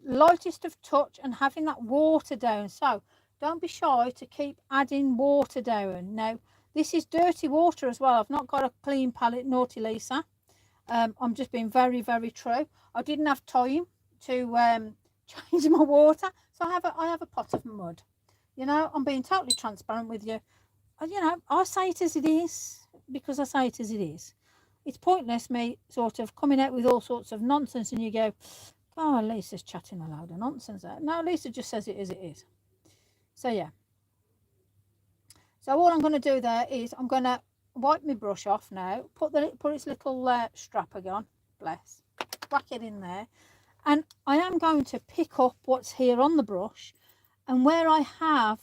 lightest of touch and having that water down. So don't be shy to keep adding water down. Now this is dirty water as well. I've not got a clean palette, naughty Lisa. I'm just being very, very true. I didn't have time to change my water, so I have a pot of mud. I'm being totally transparent with you. I say it as it is because I say it as it is. It's pointless me sort of coming out with all sorts of nonsense and you go, oh, Lisa's chatting a load of nonsense there. No, Lisa just says it as it is. So yeah. So all I'm going to do there is I'm going to wipe my brush off now, put its little strapper on, bless, whack it in there, and I am going to pick up what's here on the brush, and where I have,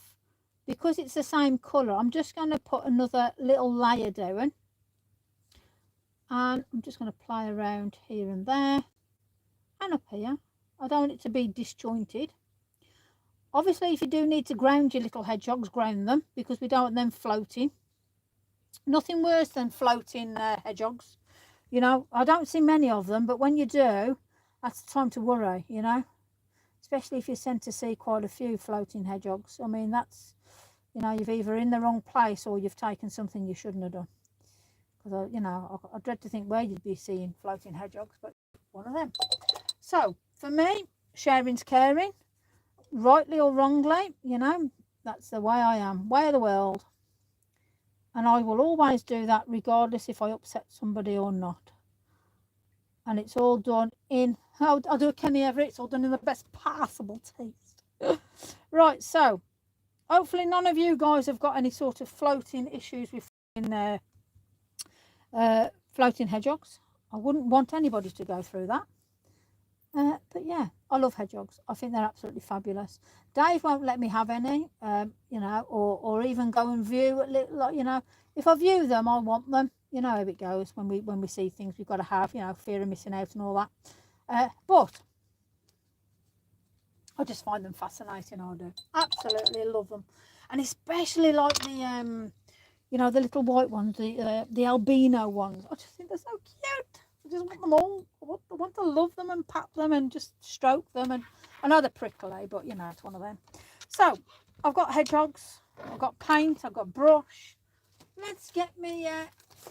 because it's the same colour, I'm just going to put another little layer down, and I'm just going to play around here and there and up here. I don't want it to be disjointed. Obviously, if you do need to ground your little hedgehogs, ground them, because we don't want them floating. Nothing worse than floating hedgehogs. I don't see many of them, but when you do, that's the time to worry, especially if you tend to see quite a few floating hedgehogs. I mean, that's, you've either in the wrong place or you've taken something you shouldn't have done. Because, I dread to think where you'd be seeing floating hedgehogs, but one of them. So, for me, sharing's caring. Rightly or wrongly, that's the way I am, way of the world. And I will always do that regardless if I upset somebody or not. And it's all done in, I'll do a Kenny Everett, it's all done in the best possible taste. Right, so hopefully none of you guys have got any sort of floating issues with floating hedgehogs. I wouldn't want anybody to go through that. But yeah, I love hedgehogs. I think they're absolutely fabulous. Dave won't let me have any, or even go and view a little, if I view them, I want them. You know how it goes when we see things we've got to have, fear of missing out and all that. But I just find them fascinating. I do. Absolutely love them. And especially like the, the little white ones, the albino ones. I just think they're so cute. I just want them all. I want to love them and pat them and just stroke them. And I know they're prickly, but you know, it's one of them. So I've got hedgehogs, I've got paint, I've got brush. Let's get me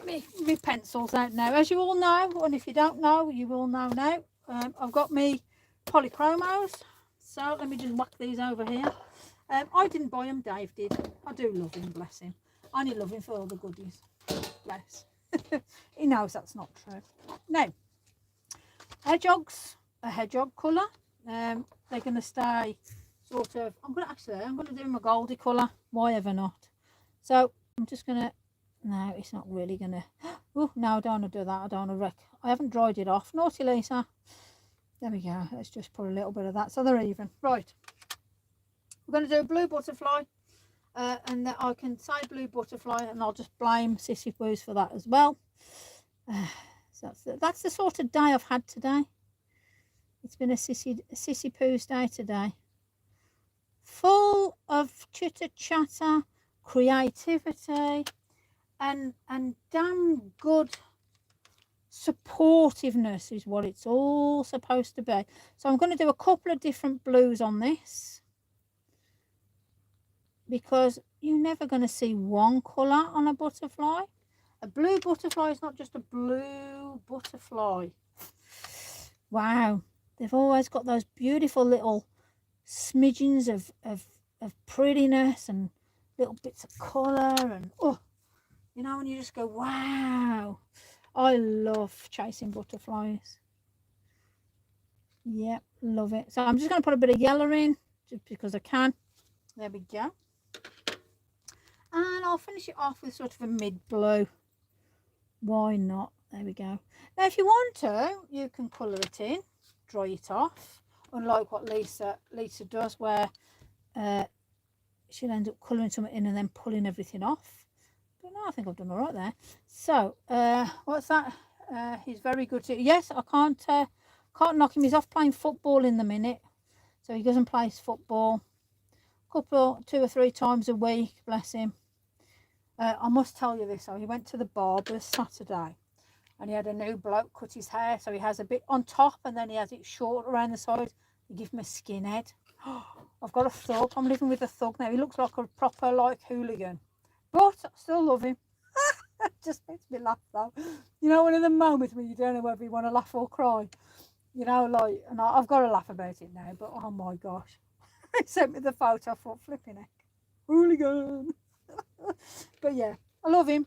me pencils out now. As you all know, and if you don't know, you will know now. I've got me polychromos. So let me just whack these over here. I didn't buy them, Dave did. I do love him, bless him. I only love him for all the goodies. Bless. He knows that's not true. Now, hedgehogs, a hedgehog colour. They're going to stay sort of, I'm going to do my goldy colour. Why ever not? So I'm just going to, no, it's not really going to, oh, no, I don't want to do that. I don't want to wreck. I haven't dried it off. Naughty Lisa. There we go. Let's just put a little bit of that so they're even. Right. We're going to do a blue butterfly. And that I can say blue butterfly, and I'll just blame Sissy Poos for that as well. So that's the sort of day I've had today. It's been a Sissy Poos day today, full of chitter chatter, creativity, and damn good supportiveness is what it's all supposed to be. So I'm going to do a couple of different blues on this, because you're never going to see one colour on a butterfly. A blue butterfly is not just a blue butterfly. Wow, they've always got those beautiful little smidgens of prettiness and little bits of colour, and oh, you know, and you just go, wow. I love chasing butterflies. Yep, love it. So I'm just going to put a bit of yellow in just because I can. There we go. And I'll finish it off with sort of a mid blue. Why not? There we go. Now if you want to, you can colour it in, dry it off, unlike what Lisa does, where she'll end up colouring something in and then pulling everything off. But no, I think I've done all right there. So what's that? He's very good to, yes, I can't knock him. He's off playing football in the minute, so he doesn't play football two or three times a week, bless him. I must tell you this, though. He went to the barber Saturday and he had a new bloke cut his hair, so he has a bit on top and then he has it short around the side. He gave him a skinhead. I've got a thug. I'm living with a thug now. He looks like a proper hooligan, but I still love him. It just makes me laugh though. You know, one of the moments when you don't know whether you want to laugh or cry. You know, and I've got to laugh about it now, but oh my gosh. He sent me the photo, I thought, flipping heck. Hooligan. But yeah, I love him.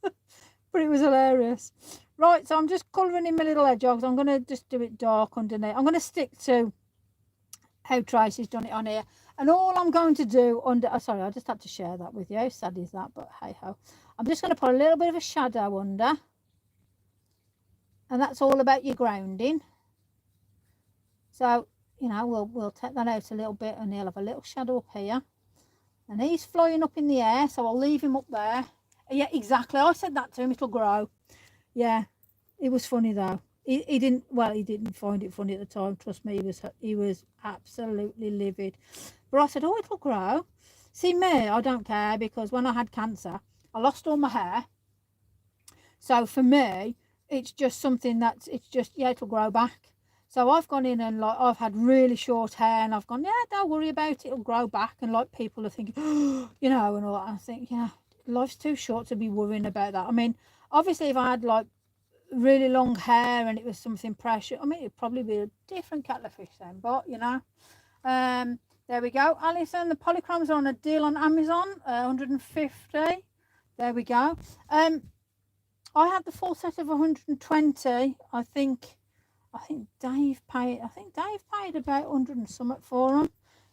But it was hilarious. Right, so I'm just colouring in my little hedgehogs. I'm going to just do it dark underneath. I'm going to stick to how Tracy's done it on here. And all I'm going to do sorry, I just had to share that with you. How sad is that? But hey ho. I'm just going to put a little bit of a shadow under. And that's all about your grounding. So, you know, we'll take that out a little bit and he'll have a little shadow up here. And he's flying up in the air, so I'll leave him up there. Yeah, exactly. I said that to him, it'll grow. Yeah, it was funny though. He didn't find it funny at the time. Trust me, he was absolutely livid. But I said, oh, it'll grow. See, me, I don't care, because when I had cancer, I lost all my hair. So for me, it's just something yeah, it'll grow back. So I've gone in and I've had really short hair and I've gone, yeah, don't worry about it, it'll grow back. And people are thinking, you know, and all that. I think, yeah, life's too short to be worrying about that. I mean, obviously if I had really long hair and it was something precious, I mean, it'd probably be a different kettle of fish then, but you know. There we go. Alison, the polychromes are on a deal on Amazon, 150. There we go. I had the full set of 120. I think Dave paid about 100 and something for them,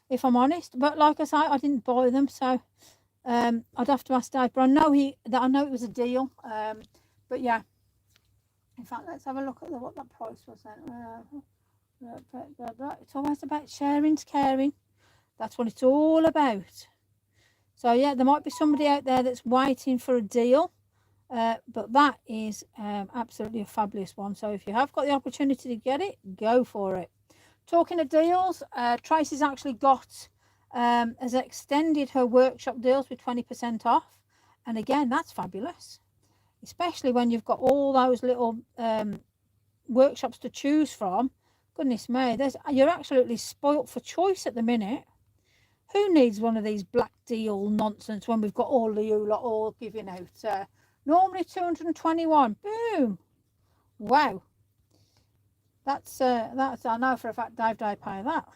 if I'm honest. But like I say, I didn't buy them, so I'd have to ask Dave. But I know it was a deal. But yeah. In fact, let's have a look at what that price was then. It's always about sharing's caring. That's what it's all about. So yeah, there might be somebody out there that's waiting for a deal. But that is absolutely a fabulous one. So if you have got the opportunity to get it, go for it. Talking of deals, Tracy's actually has extended her workshop deals with 20% off. And again, that's fabulous. especially when you've got all those little workshops to choose from. Goodness me, you're absolutely spoilt for choice at the minute. Who needs one of these black deal nonsense when we've got all the you lot all giving out? Normally 221. Boom. Wow. That's I know for a fact Dave Day pay that.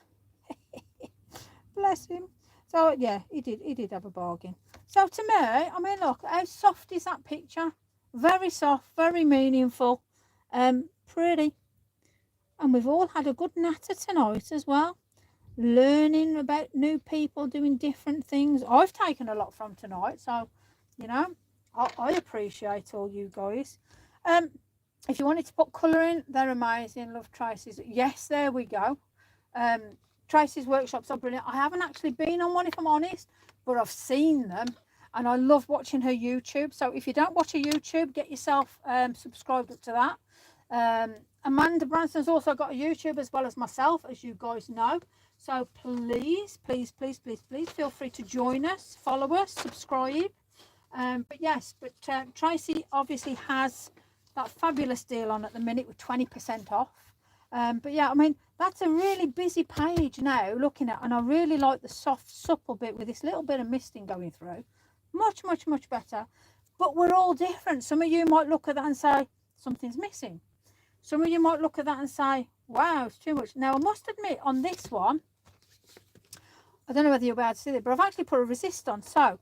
Bless him. So yeah, he did have a bargain. So to me, I mean, look, how soft is that picture? Very soft, very meaningful, pretty. And we've all had a good natter tonight as well, learning about new people doing different things. I've taken a lot from tonight, so you know, I appreciate all you guys. If you wanted to put colour in, they're amazing. Love Tracy's. Yes, there we go. Tracy's workshops are brilliant. I haven't actually been on one, if I'm honest, but I've seen them, and I love watching her YouTube. So if you don't watch her YouTube, get yourself subscribed up to that. Amanda Branson's also got a YouTube as well as myself, as you guys know. So please, please, please, please, please feel free to join us, follow us, subscribe. But Tracy obviously has that fabulous deal on at the minute with 20% off. But yeah, I mean, that's a really busy page now looking at, and I really like the soft, supple bit with this little bit of misting going through. Much, much, much better. But we're all different. Some of you might look at that and say, something's missing. Some of you might look at that and say, wow, it's too much. Now, I must admit, on this one, I don't know whether you'll be able to see it, but I've actually put a resist on. So,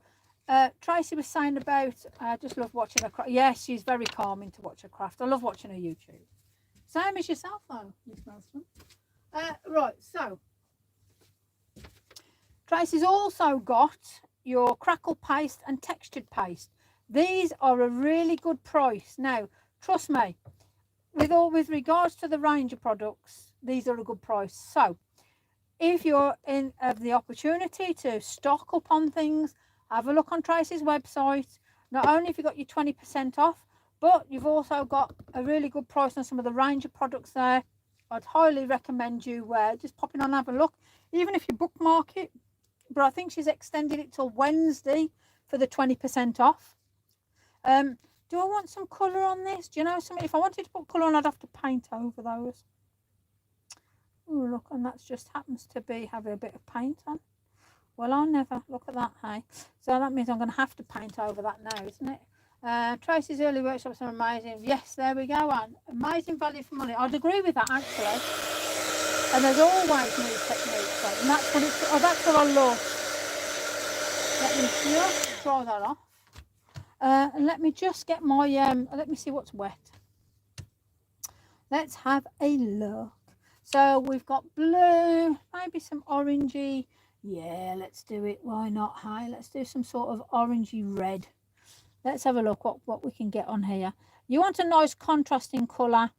Tracy was saying about, I just love watching her craft. Yes, she's very calming to watch her craft. I love watching her YouTube. Same as yourself, though, Miss Marston. Right, so Tracy's also got your crackle paste and textured paste. These are a really good price. Now, trust me, with regards to the range of products, these are a good price. So, if you're in the opportunity to stock up on things, have a look on Tracy's website. Not only have you got your 20% off, but you've also got a really good price on some of the range of products there. I'd highly recommend you just popping on and have a look, even if you bookmark it. But I think she's extended it till Wednesday for the 20% off. Do I want some colour on this? Do you know something? If I wanted to put colour on, I'd have to paint over those. Oh, look, and that just happens to be having a bit of paint on. Well, I never. Look at that, hey? So that means I'm going to have to paint over that now, isn't it? Tracy's early workshops are amazing. Yes, there we go, Anne. Amazing value for money. I'd agree with that, actually. And there's always new techniques. Right? And that's what I love. Let me just dry that off. And let me just get my, let me see what's wet. Let's have a look. So we've got blue, maybe some orangey. Yeah, let's do it. Why not? Hey, let's do some sort of orangey red. Let's have a look what we can get on here. You want a nice contrasting colour.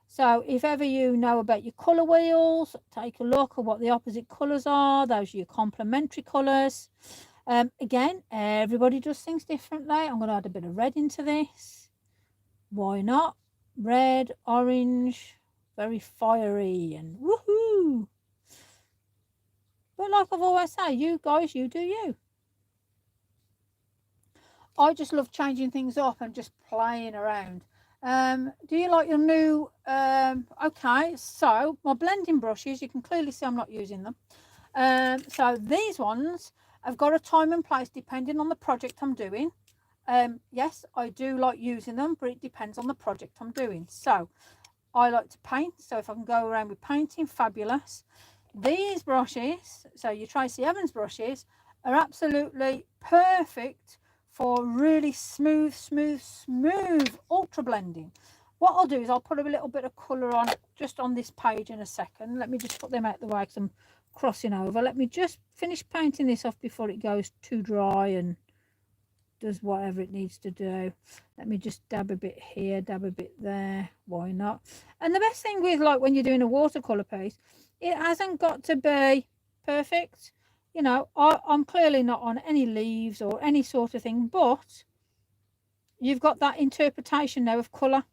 So if ever you know about your colour wheels, take a look at what the opposite colours are. Those are your complementary colours. Again, everybody does things differently. I'm going to add a bit of red into this. Why not? Red, orange, very fiery and woohoo. But like I've always said, you guys, you do you. I just love changing things up and just playing around. Do you like your new, okay, so my blending brushes, you can clearly see I'm not using them. So these ones have got a time and place depending on the project I'm doing. Yes, I do like using them, but it depends on the project I'm doing. So I like to paint, so if I can go around with painting, fabulous. These brushes, so your Tracy Evans brushes, are absolutely perfect for really smooth ultra blending. What I'll do is I'll put a little bit of colour on just on this page in a second. Let me just put them out the way because I'm crossing over. Let me just finish painting this off before it goes too dry and does whatever it needs to do. Let me just dab a bit here, dab a bit there. Why not? And the best thing with, like, when you're doing a watercolour piece, it hasn't got to be perfect. You know, I'm clearly not on any leaves or any sort of thing, but you've got that interpretation now of colour.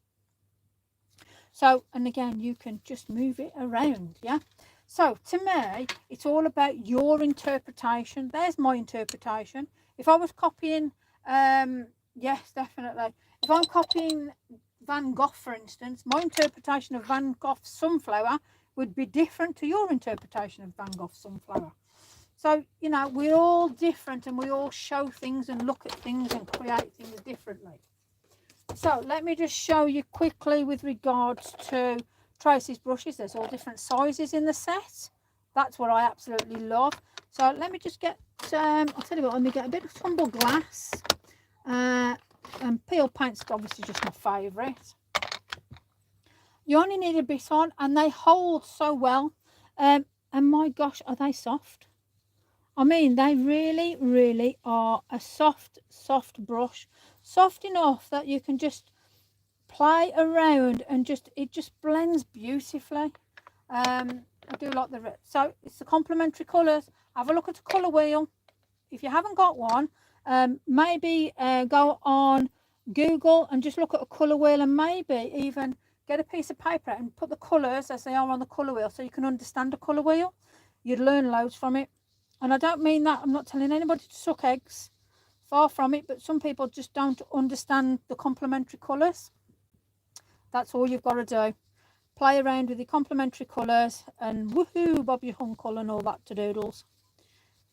So, and again, you can just move it around, yeah? So, to me, it's all about your interpretation. There's my interpretation. If I was copying Yes, definitely. If I'm copying Van Gogh, for instance, my interpretation of Van Gogh's sunflower would be different to your interpretation of Van Gogh's sunflower. So, you know, we're all different and we all show things and look at things and create things differently. So let me just show you quickly with regards to Tracy's brushes. There's all different sizes in the set. That's what I absolutely love. So let me just get, I'll tell you what, let me get a bit of tumble glass. And peel paint's obviously just my favourite. You only need a bit on and they hold so well. And my gosh, are they soft? I mean, they really, really are a soft, soft brush. Soft enough that you can just play around and it just blends beautifully. I do like the red. So it's the complementary colours. Have a look at the colour wheel. If you haven't got one, maybe go on Google and just look at a colour wheel, and maybe even get a piece of paper and put the colours as they are on the colour wheel so you can understand the colour wheel. You'd learn loads from it. And I don't mean that, I'm not telling anybody to suck eggs, far from it, but some people just don't understand the complementary colours. That's all you've got to do. Play around with the complementary colours and woohoo, bob your uncle and all that to doodles.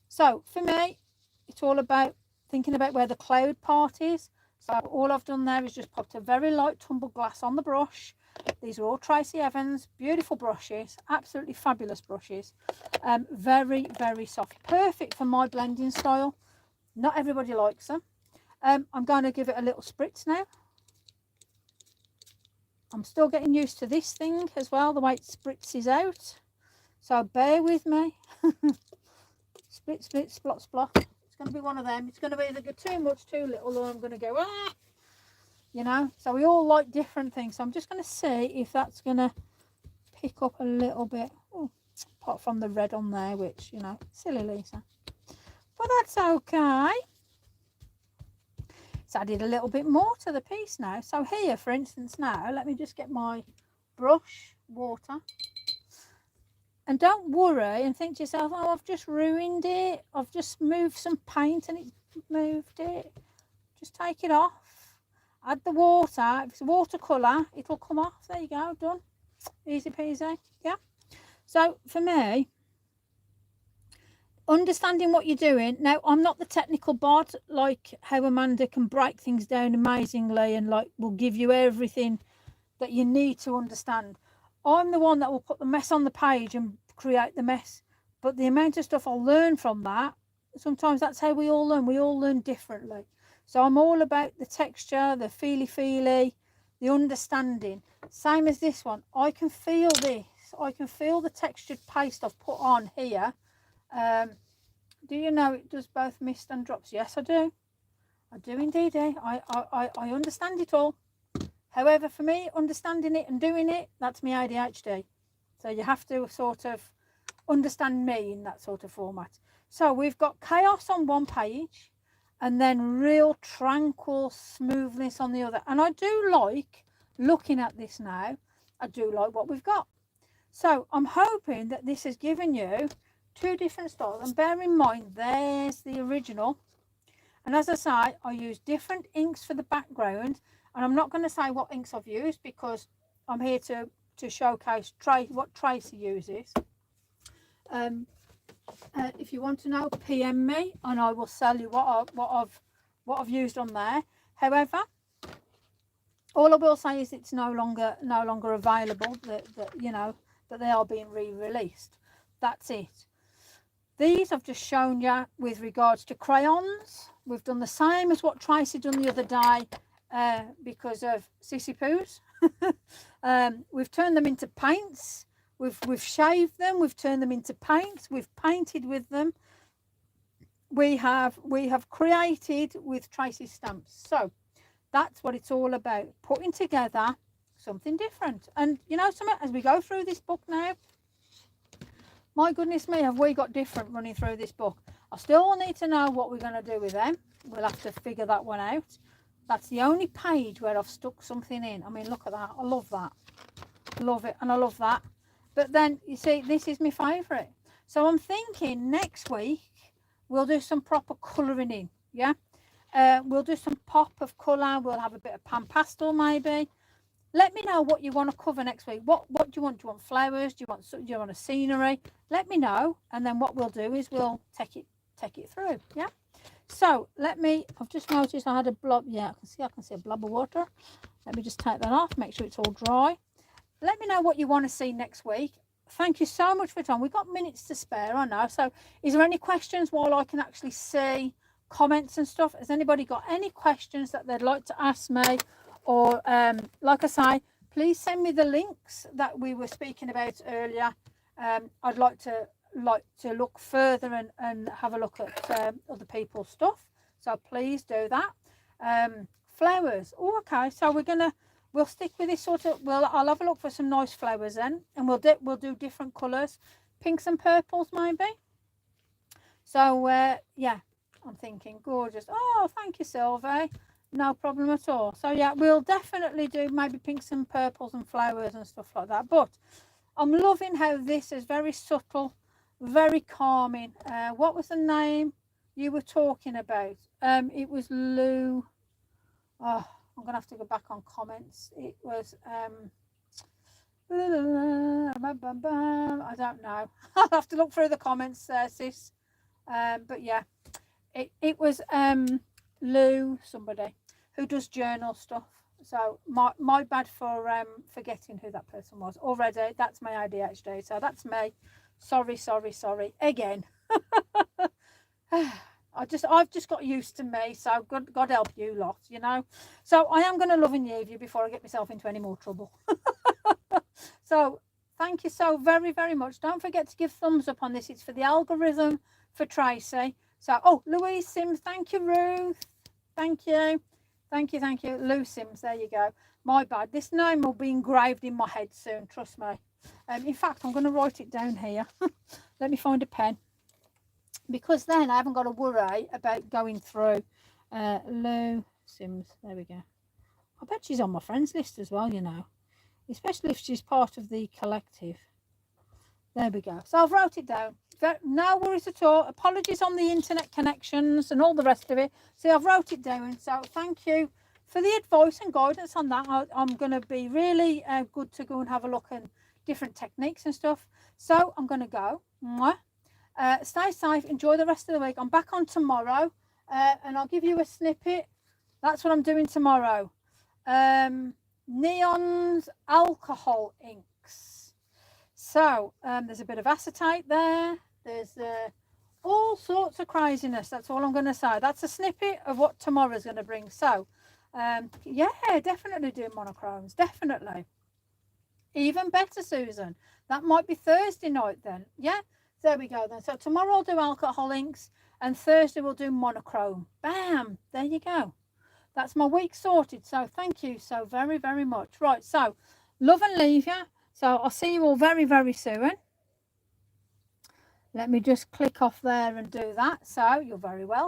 So for me, it's all about thinking about where the cloud part is. So all I've done there is just popped a very light tumble glass on the brush. These are all Tracy Evans, beautiful brushes, absolutely fabulous brushes. Very, very soft, perfect for my blending style. Not everybody likes them. I'm going to give it a little spritz now. I'm still getting used to this thing as well, the way it spritzes out. So bear with me. Split, split, splot, splot. It's going to be one of them. It's going to be either too much, too little, or I'm going to go, ah! You know, so we all like different things. So I'm just going to see if that's going to pick up a little bit. Oh, apart from the red on there, which, you know, silly Lisa. But that's okay. It's added a little bit more to the piece now. So here, for instance, now, let me just get my brush, water. And don't worry and think to yourself, oh, I've just ruined it. I've just moved some paint and it's moved it. Just take it off. Add the water. If it's watercolour, it'll come off. There you go, done. Easy peasy, yeah. So for me, understanding what you're doing. Now, I'm not the technical bot, like how Amanda can break things down amazingly and like will give you everything that you need to understand. I'm the one that will put the mess on the page and create the mess. But the amount of stuff I'll learn from that, sometimes that's how we all learn. We all learn differently. So I'm all about the texture, the feely, the understanding. Same as this one. I can feel this. I can feel the textured paste I've put on here. Do you know it does both mist and drops? Yes, I do. I do indeed. I understand it all. However, for me, understanding it and doing it, that's my ADHD. So you have to sort of understand me in that sort of format. So we've got chaos on one page and then real tranquil smoothness on the other. And I do like looking at this now. I do like what we've got. So I'm hoping that this has given you two different styles. And bear in mind, there's the original. And as I say, I use different inks for the background. And I'm not going to say what inks I've used because I'm here to showcase what Tracy uses. If you want to know, PM me and I will sell you what I've used on there. However, all I will say is it's no longer available. That you know that they are being re-released. That's it. These I've just shown you with regards to crayons. We've done the same as what Tracy done the other day. Because of Sissy Poos. We've turned them into paints. We've shaved them. We've turned them into paints. We've painted with them. We have created with Tracy's stamps. So that's what it's all about, putting together something different. And you know something, as we go through this book now, my goodness me, have we got different running through this book. I still need to know what we're going to do with them. We'll have to figure that one out. That's the only page where I've stuck something in. I mean, look at that. I love that. Love it. And I love that. But then, you see, this is my favourite. So I'm thinking next week we'll do some proper colouring in. Yeah. We'll do some pop of colour. We'll have a bit of pan pastel maybe. Let me know what you want to cover next week. What do you want? Do you want flowers? Do you want a scenery? Let me know, and then what we'll do is we'll take it through. Yeah. So I've just noticed I had a blob. Yeah, I can see a blob of water. Let me just take that off. Make sure it's all dry. Let me know what you want to see next week. Thank you so much for your time. We've got minutes to spare, I know. So is there any questions while I can actually see comments and stuff? Has anybody got any questions that they'd like to ask me? Or like I say, please send me the links that we were speaking about earlier. I'd like to look further and have a look at other people's stuff. So please do that. Flowers. Oh, okay. So we'll stick with this sort of. I'll have a look for some nice flowers then, and we'll do different colours, pinks and purples maybe. So yeah, I'm thinking gorgeous. Oh, thank you, Sylvie. No problem at all. So yeah, we'll definitely do maybe pinks and purples and flowers and stuff like that. But I'm loving how this is very subtle, very calming. What was the name you were talking about? It was Lou. Oh, I'm gonna have to go back on comments. It was I don't know. I'll have to look through the comments, sis. But yeah, it was Lou somebody who does journal stuff. So my bad for forgetting who that person was already. That's my ADHD, so that's me. Sorry again. I've just got used to me, so God help you lot, you know. So I am going to love and leave you before I get myself into any more trouble. So thank you so very, very much. Don't forget to give thumbs up on this. It's for the algorithm for Tracy. So, oh, Louise Sims, thank you, Ruth. Thank you. Lou Sims, there you go. My bad. This name will be engraved in my head soon, trust me. In fact, I'm going to write it down here. Let me find a pen. Because then I haven't got to worry about going through. Lou Sims, there we go. I bet she's on my friends list as well, you know. Especially if she's part of the collective. There we go. So I've wrote it down. No worries at all. Apologies on the internet connections and all the rest of it. So I've wrote it down. So thank you for the advice and guidance on that. I'm going to be really good to go and have a look at different techniques and stuff. So I'm going to go. Stay safe. Enjoy the rest of the week. I'm back on tomorrow and I'll give you a snippet. That's what I'm doing tomorrow. Neon's alcohol inks. So there's a bit of acetate there. There's all sorts of craziness. That's all I'm going to say. That's a snippet of what tomorrow's going to bring. So yeah, definitely doing monochromes. Definitely. Even better, Susan. That might be Thursday night then. Yeah. There we go then. So tomorrow I'll do alcohol inks and Thursday we'll do monochrome. Bam. There you go. That's my week sorted. So thank you so very, very much. Right. So love and leave you. So I'll see you all very, very soon. Let me just click off there and do that. So you're very welcome.